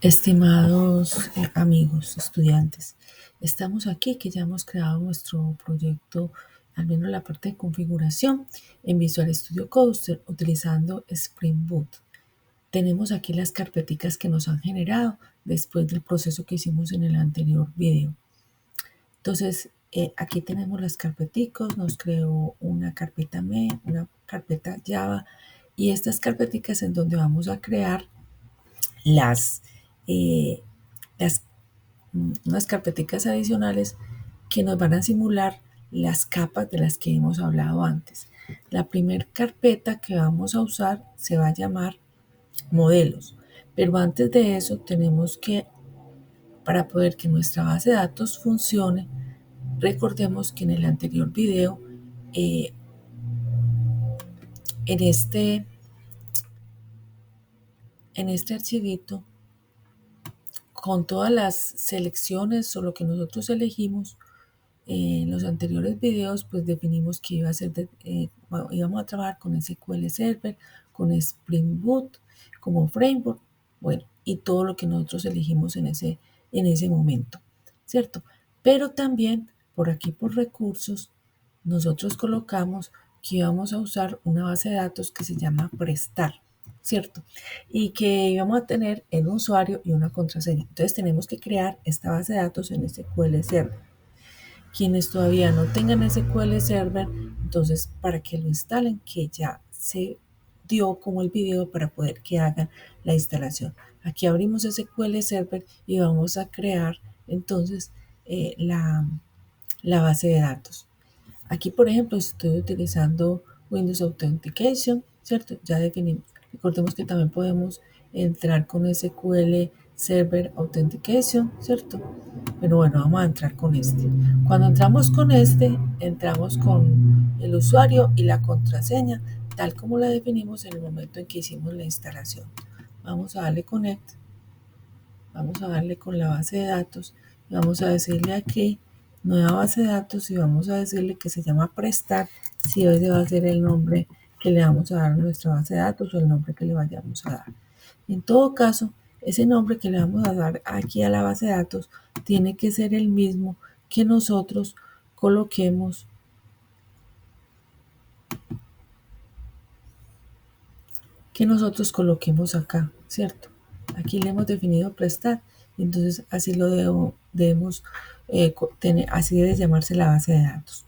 Estimados amigos, estudiantes, estamos aquí que ya hemos creado nuestro proyecto, al menos la parte de configuración en Visual Studio Code utilizando Spring Boot. Tenemos aquí las carpeticas que nos han generado después del proceso que hicimos en el anterior video. Entonces, aquí tenemos las carpeticas, nos creó una carpeta main, una carpeta Java y estas carpeticas en donde vamos a crear las, eh, las unas carpeticas adicionales que nos van a simular las capas de las que hemos hablado antes. La primera carpeta que vamos a usar se va a llamar modelos, pero antes de eso tenemos que, para poder que nuestra base de datos funcione, recordemos que en el anterior video, eh, en, este, en este archivito, con todas las selecciones o lo que nosotros elegimos, en los anteriores videos, pues definimos que iba a ser íbamos a trabajar con SQL Server, con Spring Boot como framework, bueno, y todo lo que nosotros elegimos en ese momento, ¿cierto? Pero también por aquí, por recursos, nosotros colocamos que íbamos a usar una base de datos que se llama Prestar, ¿cierto? Y que íbamos a tener el usuario y una contraseña. Entonces tenemos que crear esta base de datos en SQL Server. Quienes todavía no tengan SQL Server, entonces para que lo instalen, que ya se dio como el video para poder que hagan la instalación. Aquí abrimos SQL Server y vamos a crear entonces la base de datos. Aquí, por ejemplo, estoy utilizando Windows Authentication, ¿cierto? Ya definimos. Recordemos que también podemos entrar con SQL Server Authentication, ¿cierto? Pero bueno, vamos a entrar con este. Cuando entramos con este, entramos con el usuario y la contraseña, tal como la definimos en el momento en que hicimos la instalación. Vamos a darle Connect, vamos a darle con la base de datos y vamos a decirle aquí nueva base de datos y vamos a decirle que se llama Prestar, si ese va a ser el nombre que le vamos a dar a nuestra base de datos o el nombre que le vayamos a dar. En todo caso, ese nombre que le vamos a dar aquí a la base de datos tiene que ser el mismo que nosotros coloquemos acá, ¿cierto? Aquí le hemos definido prestar, entonces así lo debemos tener, así debe llamarse la base de datos.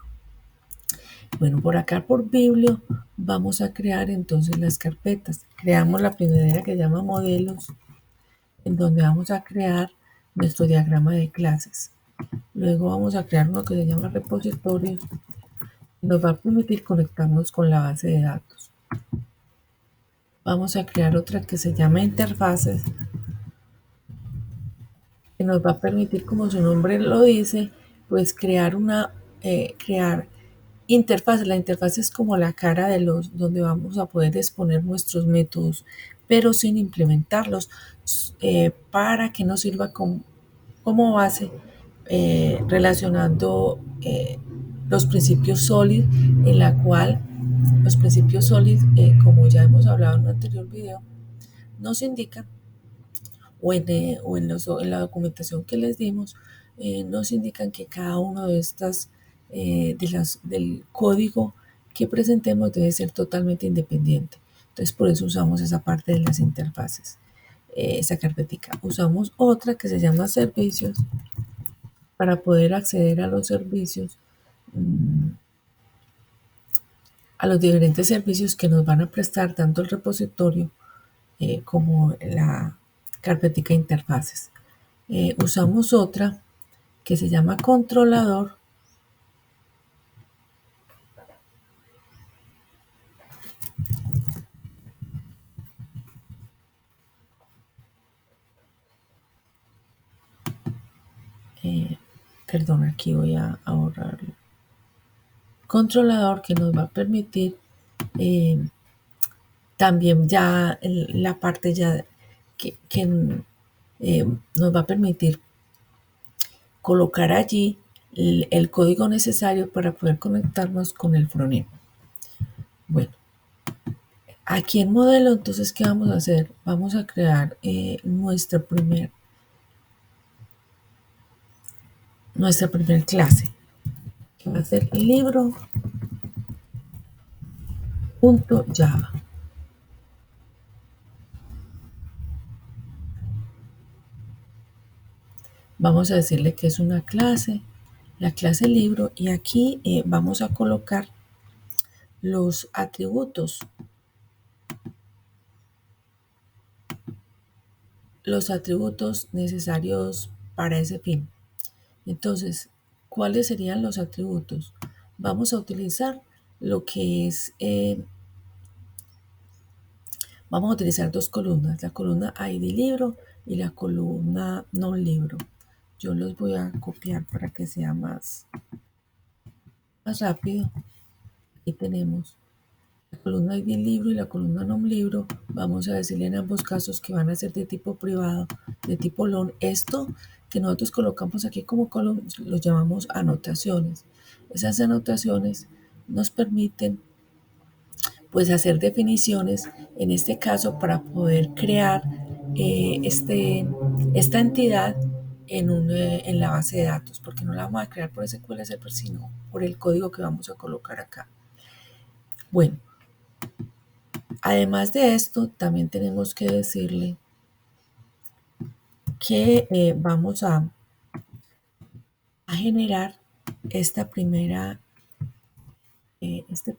Bueno, por acá por biblio vamos a crear entonces las carpetas. Creamos la primera que se llama modelos, en donde vamos a crear nuestro diagrama de clases. Luego vamos a crear uno que se llama repositorios y nos va a permitir conectarnos con la base de datos. Vamos a crear otra que se llama interfaces, que nos va a permitir, como su nombre lo dice, pues crear interfaz. La interfaz es como la cara de donde vamos a poder exponer nuestros métodos, pero sin implementarlos, para que nos sirva como base, relacionando los principios SOLID, en la cual los principios SOLID, como ya hemos hablado en un anterior video, nos indican, en la documentación que les dimos, nos indican que cada uno de estas, del código que presentemos debe ser totalmente independiente. Entonces, por eso usamos esa parte de las interfaces, esa carpetica. Usamos otra que se llama servicios para poder acceder a los servicios, a los diferentes servicios que nos van a prestar tanto el repositorio como la carpetica interfaces. Usamos otra que se llama controlador, perdón, aquí voy a ahorrarlo, controlador que nos va a permitir, también ya la parte ya que nos va a permitir colocar allí el código necesario para poder conectarnos con el frontend. Bueno, Aquí en modelo, entonces, ¿qué vamos a hacer? Vamos a crear nuestra primer clase, que va a ser libro.java. Vamos a decirle que es una clase, la clase libro, y aquí vamos a colocar los atributos necesarios para ese fin. Entonces, ¿cuáles serían los atributos? Vamos a utilizar lo que es, vamos a utilizar dos columnas, la columna ID libro y la columna no libro. Yo los voy a copiar para que sea más rápido. Aquí tenemos la columna ID libro y la columna no libro. Vamos a decirle en ambos casos que van a ser de tipo privado, de tipo long. Esto que nosotros colocamos aquí como columnas lo llamamos anotaciones. Esas anotaciones nos permiten pues hacer definiciones, en este caso para poder crear esta entidad en la base de datos, porque no la vamos a crear por SQL Server, sino por el código que vamos a colocar acá. Bueno, además de esto, también tenemos que decirle que vamos a generar esta primera esta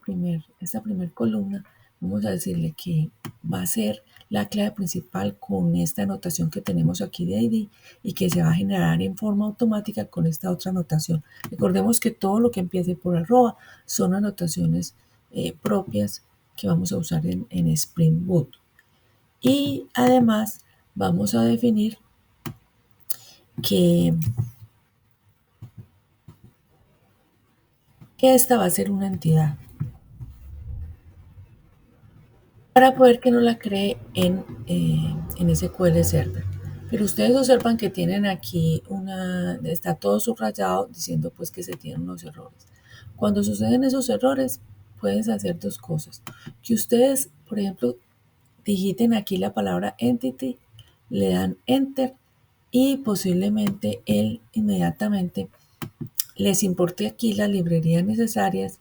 primer columna. Vamos a decirle que va a ser la clave principal con esta anotación que tenemos aquí de ID y que se va a generar en forma automática con esta otra anotación. Recordemos que todo lo que empiece por arroba son anotaciones propias que vamos a usar en Spring Boot. Y además vamos a definir que, que esta va a ser una entidad, para poder que no la cree en SQL Server. Pero ustedes observan que tienen aquí está todo subrayado diciendo pues que se tienen unos errores. Cuando suceden esos errores, pueden hacer dos cosas. Que ustedes, por ejemplo, digiten aquí la palabra entity, le dan enter y posiblemente él inmediatamente les importe aquí las librerías necesarias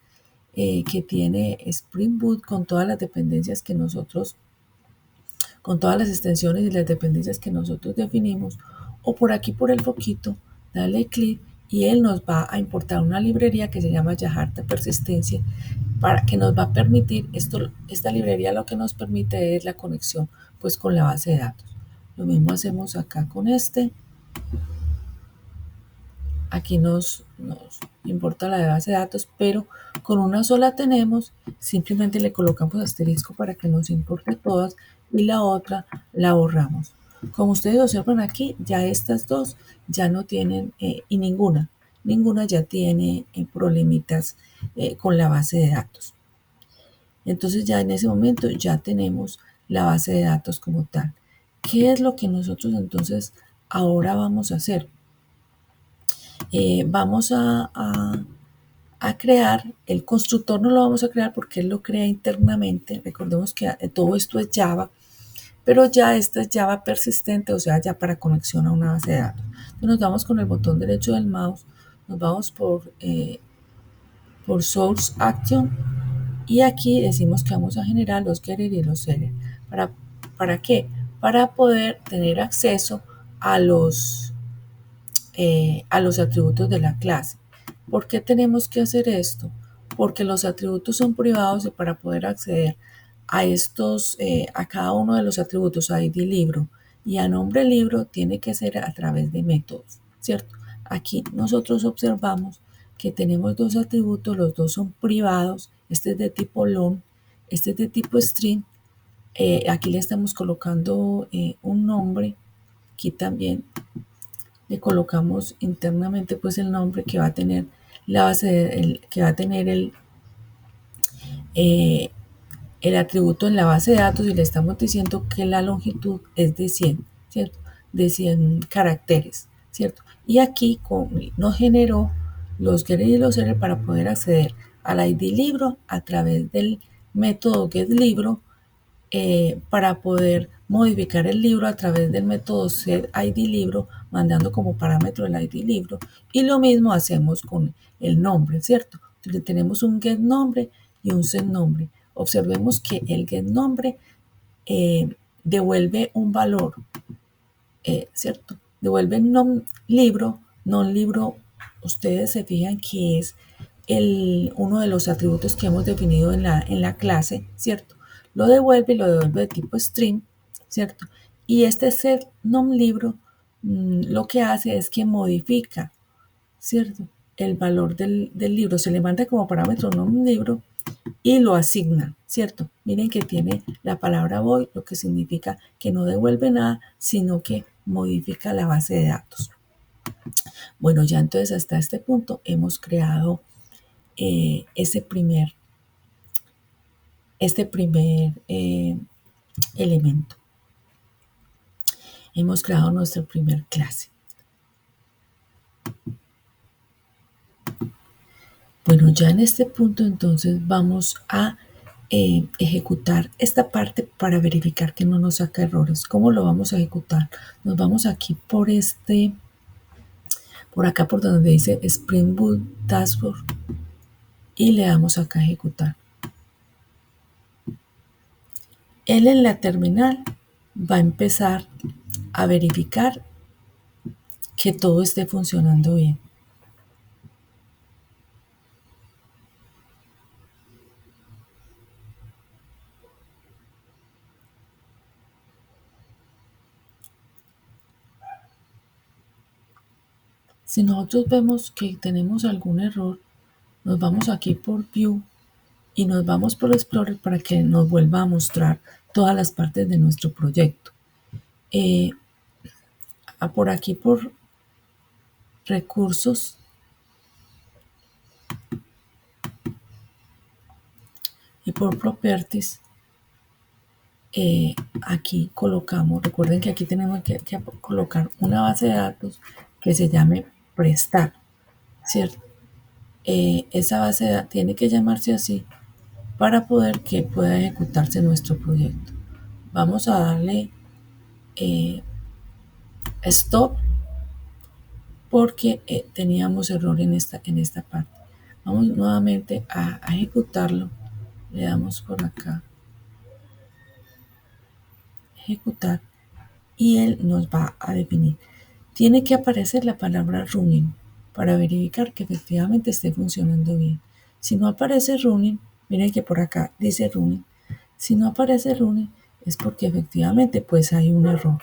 que tiene Spring Boot con todas las dependencias que nosotros, con todas las extensiones y las dependencias que nosotros definimos, o por aquí por el foquito, dale clic y él nos va a importar una librería que se llama Yaharta Persistencia, para que nos va a permitir, esta librería lo que nos permite es la conexión pues con la base de datos. Lo mismo hacemos acá con este. Aquí nos importa la de base de datos, pero con una sola tenemos, simplemente le colocamos asterisco para que nos importe todas y la otra la borramos. Como ustedes observan aquí, ya estas dos ya no tienen, y ninguna ya tiene problemitas con la base de datos. Entonces ya en ese momento ya tenemos la base de datos como tal. ¿Qué es lo que nosotros entonces ahora vamos a hacer? Vamos a crear, el constructor no lo vamos a crear porque él lo crea internamente. Recordemos que todo esto es Java, pero ya esta es Java persistente, o sea, ya para conexión a una base de datos. Entonces nos vamos con el botón derecho del mouse, nos vamos por Source Action y aquí decimos que vamos a generar los getter y los setter. ¿Para qué? Para poder tener acceso a los atributos de la clase. ¿Por qué tenemos que hacer esto? Porque los atributos son privados y para poder acceder a cada uno de los atributos, a ID libro y a nombre libro, tiene que ser a través de métodos, ¿cierto? Aquí nosotros observamos que tenemos dos atributos, los dos son privados, este es de tipo long, este es de tipo string, aquí le estamos colocando un nombre, aquí también le colocamos internamente pues el nombre que va a tener la base, que va a tener eh, el atributo en la base de datos y le estamos diciendo que la longitud es de 100, ¿cierto? De 100 caracteres, ¿cierto? Y aquí nos generó los getter y los setter para poder acceder al ID libro a través del método getLibro para poder modificar el libro a través del método setIdLibro, mandando como parámetro el ID libro. Y lo mismo hacemos con el nombre, ¿cierto? Entonces, tenemos un getNombre y un setNombre. Observemos que el getNombre devuelve un valor, ¿cierto? Devuelve non-libro. Ustedes se fijan que es uno de los atributos que hemos definido en la clase, ¿cierto? Lo devuelve de tipo string, ¿cierto? Y este set non-libro lo que hace es que modifica, ¿cierto? El valor del libro. Se le manda como parámetro non-libro y lo asigna, ¿cierto? Miren que tiene la palabra void, lo que significa que no devuelve nada, sino que modifica la base de datos. Bueno, ya entonces hasta este punto hemos creado este primer elemento. Hemos creado nuestra primer clase. Bueno, ya en este punto entonces vamos a ejecutar esta parte para verificar que no nos saca errores. ¿Cómo lo vamos a ejecutar? Nos vamos aquí por acá por donde dice Spring Boot Dashboard y le damos acá a ejecutar. Él en la terminal va a empezar a verificar que todo esté funcionando bien. Si nosotros vemos que tenemos algún error, nos vamos aquí por View y nos vamos por Explorer para que nos vuelva a mostrar todas las partes de nuestro proyecto. Por aquí por Recursos y por Properties, aquí colocamos, recuerden que aquí tenemos que colocar una base de datos que se llame prestar, ¿cierto? Esa base de datos tiene que llamarse así para poder que pueda ejecutarse nuestro proyecto. Vamos a darle stop porque teníamos error en esta parte. Vamos nuevamente a ejecutarlo. Le damos por acá ejecutar y él nos va a definir. Tiene que aparecer la palabra running para verificar que efectivamente esté funcionando bien. Si no aparece running, miren que por acá dice running. Si no aparece running es porque efectivamente pues hay un error,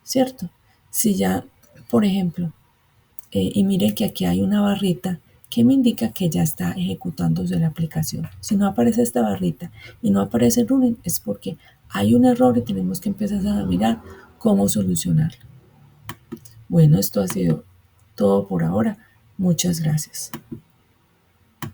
¿cierto? Si ya, por ejemplo, y miren que aquí hay una barrita que me indica que ya está ejecutándose la aplicación. Si no aparece esta barrita y no aparece running es porque hay un error y tenemos que empezar a mirar cómo solucionarlo. Bueno, esto ha sido todo por ahora. Muchas gracias.